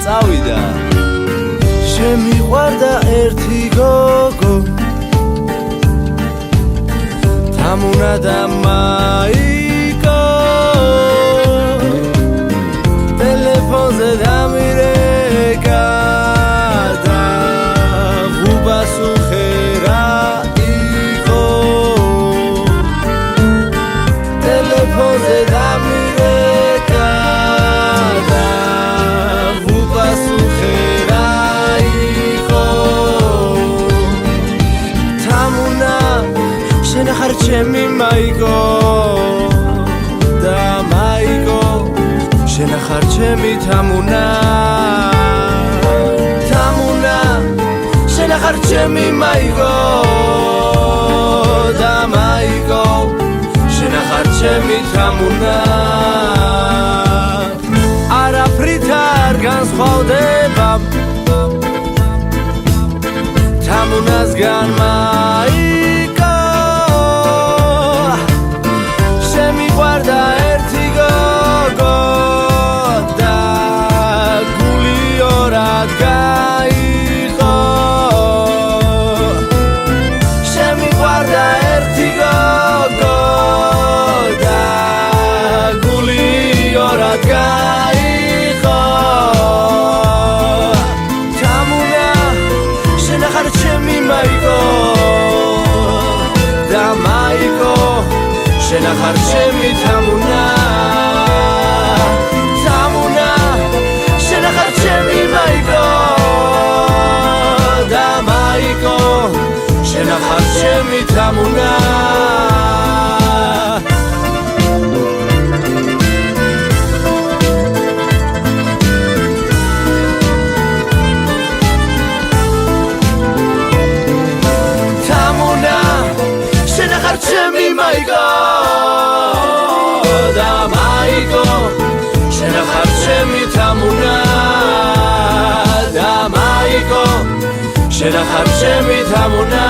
წავიდა შემიყვარდა ერთი გოგო თამუნა და მაიკო ტელეფონზე დამირეკა და ღუბას უხერა იყო ტელეფონზე დამირეკა შენ ხარ ჩემი მაიკო და მაიკო შენ ხარ ჩემი თამუნა თამუნა შენ ხარ ჩემი მაიკო და მაიკო შენ ხარ ჩემი თამუნა არაფრით არ განსხვავდება თამუნასგან მაიკო შემიყვარდა ერთი გოგო და გული ორად გაიყო შემიყვარდა ერთი გოგო და გული ორად გაიყო თამუნა შენ ხარ ჩემი მაიკო და მაიკო შენ ხარ ჩემი თამუნა თამუნა შენ ხარ ჩემი მაიკო და მაიკო შენ ხარ ჩემი თამუნა თამუნა შენ ხარ ჩემი მაიკო და მაიკო შენ ხარ ჩემი თამუნა და მაიკო შენ ხარ ჩემი თამუნა